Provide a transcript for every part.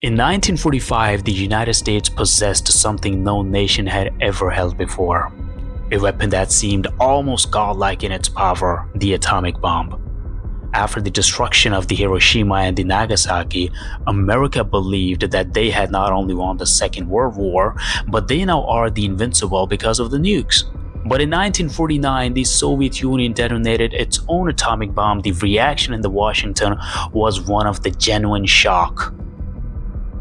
In 1945, the United States possessed something no nation had ever held before. A weapon that seemed almost godlike in its power, the atomic bomb. After the destruction of the Hiroshima and the Nagasaki, America believed that they had not only won the Second World War, but they now are the invincible because of the nukes. But in 1949, the Soviet Union detonated its own atomic bomb. The reaction in Washington was one of the genuine shock.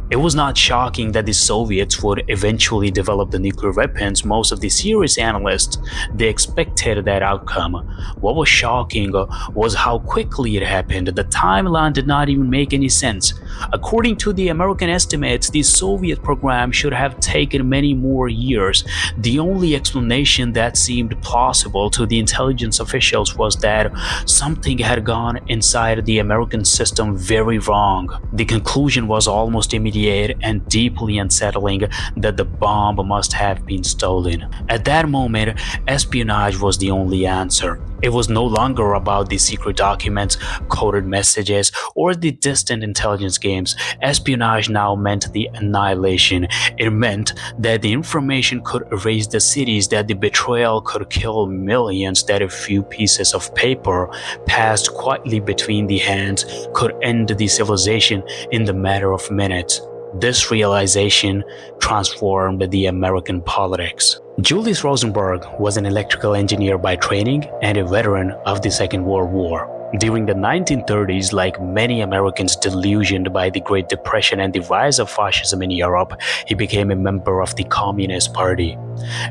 It was not shocking that the Soviets would eventually develop the nuclear weapons. Most of the serious analysts, they expected that outcome. What was shocking was how quickly it happened. The timeline did not even make any sense. According to the American estimates, the Soviet program should have taken many more years. The only explanation that seemed plausible to the intelligence officials was that something had gone inside the American system very wrong. The conclusion was almost immediate and deeply unsettling that the bomb must have been stolen. At that moment, espionage was the only answer. It was no longer about the secret documents, coded messages, or the distant intelligence games. Espionage now meant the annihilation. It meant that the information could erase the cities, that the betrayal could kill millions, that a few pieces of paper passed quietly between the hands could end the civilization in the matter of minutes. This realization transformed the American politics. Julius Rosenberg was an electrical engineer by training and a veteran of the Second World War. During the 1930s, like many Americans delusioned by the Great Depression and the rise of fascism in Europe, he became a member of the Communist Party.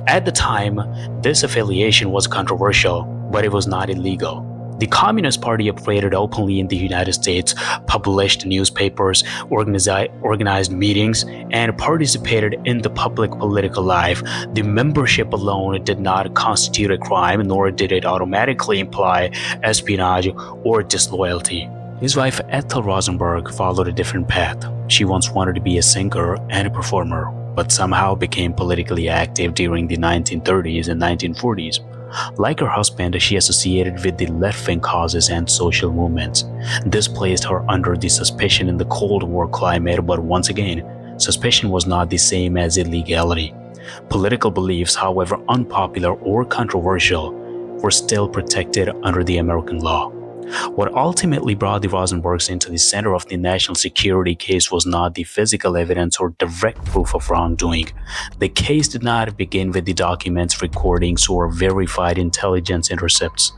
At the time, this affiliation was controversial, but it was not illegal. The Communist Party operated openly in the United States, published newspapers, organized meetings, and participated in the public political life. The membership alone did not constitute a crime, nor did it automatically imply espionage or disloyalty. His wife Ethel Rosenberg followed a different path. She once wanted to be a singer and a performer, but somehow became politically active during the 1930s and 1940s. Like her husband, she associated with the left-wing causes and social movements. This placed her under the suspicion in the Cold War climate, but once again, suspicion was not the same as illegality. Political beliefs, however unpopular or controversial, were still protected under the American law. What ultimately brought the Rosenbergs into the center of the national security case was not the physical evidence or direct proof of wrongdoing. The case did not begin with the documents, recordings, or verified intelligence intercepts.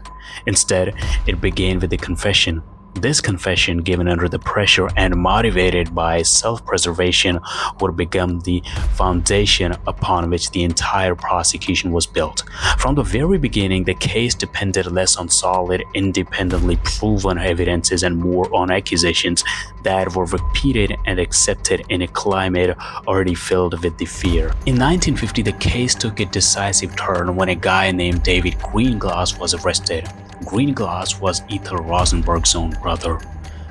Instead, it began with a confession. This confession, given under the pressure and motivated by self-preservation, would become the foundation upon which the entire prosecution was built. From the very beginning, the case depended less on solid, independently proven evidences and more on accusations that were repeated and accepted in a climate already filled with the fear. In 1950, the case took a decisive turn when a guy named David Greenglass was arrested. Greenglass was Ethel Rosenberg's own brother.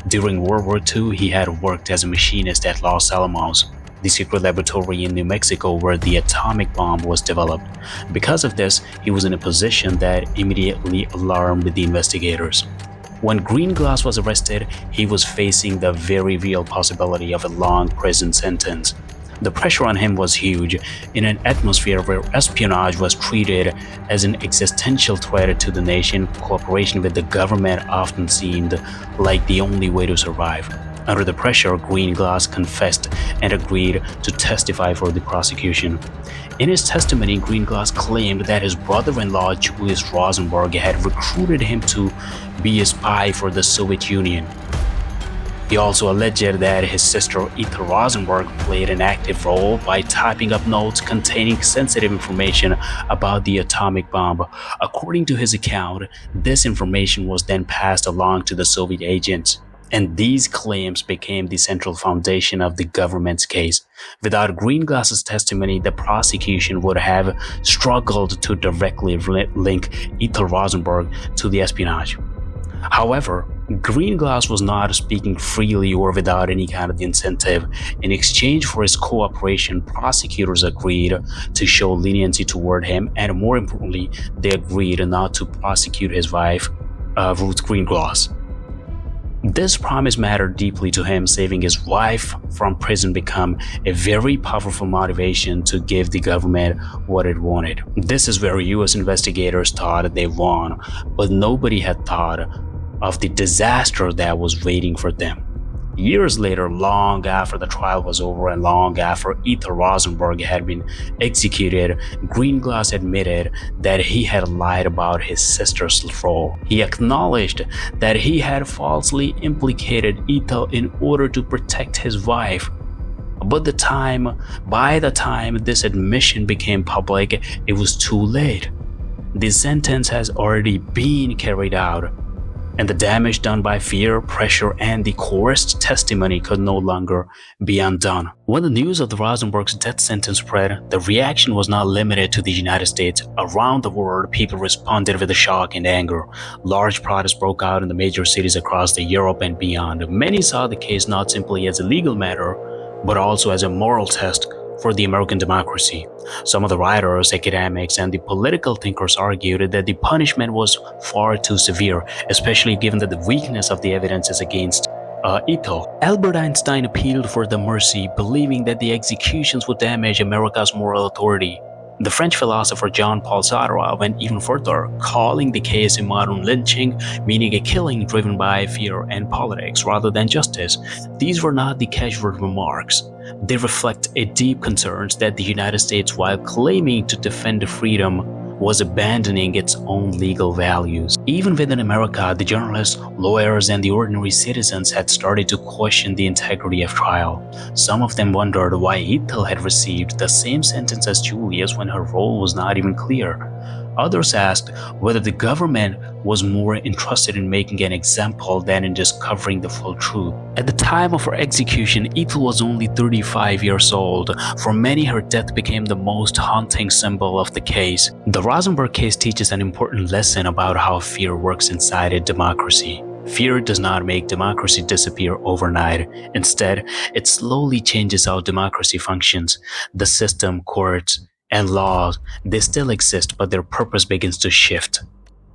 During World War II, he had worked as a machinist at Los Alamos, the secret laboratory in New Mexico where the atomic bomb was developed. Because of this, he was in a position that immediately alarmed the investigators. When Greenglass was arrested, he was facing the very real possibility of a long prison sentence. The pressure on him was huge. In an atmosphere where espionage was treated as an existential threat to the nation, cooperation with the government often seemed like the only way to survive. Under the pressure, Greenglass confessed and agreed to testify for the prosecution. In his testimony, Greenglass claimed that his brother-in-law Julius Rosenberg had recruited him to be a spy for the Soviet Union. He also alleged that his sister Ethel Rosenberg played an active role by typing up notes containing sensitive information about the atomic bomb. According to his account, this information was then passed along to the Soviet agents, and these claims became the central foundation of the government's case. Without Greenglass's testimony, the prosecution would have struggled to directly link Ethel Rosenberg to the espionage. However, Greenglass was not speaking freely or without any kind of incentive. In exchange for his cooperation, prosecutors agreed to show leniency toward him, and more importantly, they agreed not to prosecute his wife, Ruth Greenglass. This promise mattered deeply to him. Saving his wife from prison became a very powerful motivation to give the government what it wanted. This is where US investigators thought they won, but nobody had thought of the disaster that was waiting for them. Years later, long after the trial was over and long after Ethel Rosenberg had been executed, Greenglass admitted that he had lied about his sister's role. He acknowledged that he had falsely implicated Ethel in order to protect his wife. But by the time this admission became public, it was too late. The sentence has already been carried out, and the damage done by fear, pressure, and the coerced testimony could no longer be undone. When the news of the Rosenbergs' death sentence spread, the reaction was not limited to the United States. Around the world, people responded with shock and anger. Large protests broke out in the major cities across Europe and beyond. Many saw the case not simply as a legal matter, but also as a moral test for the American democracy. Some of the writers, academics, and the political thinkers argued that the punishment was far too severe, especially given that the weakness of the evidences against Ethel. Albert Einstein appealed for the mercy, believing that the executions would damage America's moral authority. The French philosopher Jean-Paul Sartre went even further, calling the case a modern lynching, meaning a killing driven by fear and politics rather than justice. These were not the casual remarks. They reflect a deep concern that the United States, while claiming to defend freedom, was abandoning its own legal values. Even within America, the journalists, lawyers, and the ordinary citizens had started to question the integrity of trial. Some of them wondered why Ethel had received the same sentence as Julius when her role was not even clear. Others asked whether the government was more interested in making an example than in discovering the full truth. At the time of her execution, Ethel was only 35 years old. For many, her death became the most haunting symbol of the case. The Rosenberg case teaches an important lesson about how fear works inside a democracy. Fear does not make democracy disappear overnight. Instead, it slowly changes how democracy functions. The system, courts, and laws, they still exist, but their purpose begins to shift.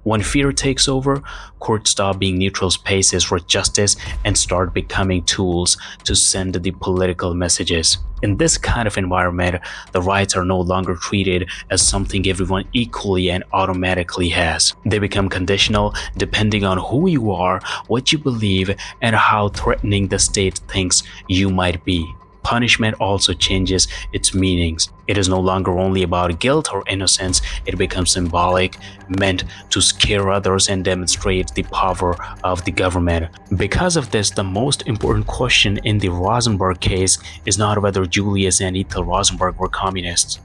When fear takes over, courts stop being neutral spaces for justice and start becoming tools to send the political messages. In this kind of environment, the rights are no longer treated as something everyone equally and automatically has. They become conditional depending on who you are, what you believe, and how threatening the state thinks you might be. Punishment also changes its meanings. It is no longer only about guilt or innocence. It becomes symbolic, meant to scare others and demonstrate the power of the government. Because of this, the most important question in the Rosenberg case is not whether Julius and Ethel Rosenberg were communists.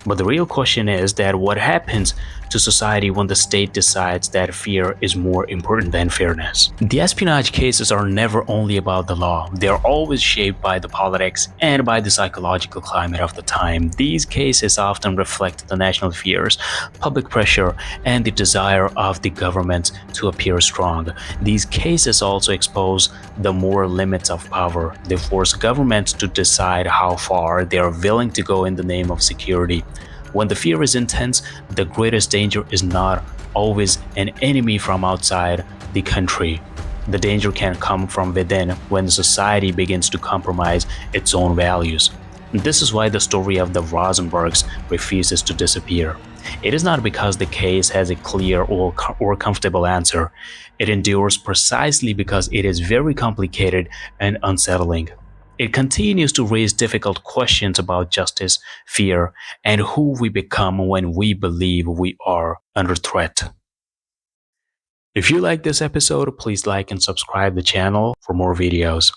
But the real question is that what happens to society when the state decides that fear is more important than fairness. The espionage cases are never only about the law. They are always shaped by the politics and by the psychological climate of the time. These cases often reflect the national fears, public pressure, and the desire of the government to appear strong. These cases also expose the moral limits of power. They force governments to decide how far they are willing to go in the name of security. When the fear is intense, the greatest danger is not always an enemy from outside the country. The danger can come from within when society begins to compromise its own values. This is why the story of the Rosenbergs refuses to disappear. It is not because the case has a clear or comfortable answer. It endures precisely because it is very complicated and unsettling. It continues to raise difficult questions about justice, fear, and who we become when we believe we are under threat. If you like this episode, please like and subscribe the channel for more videos.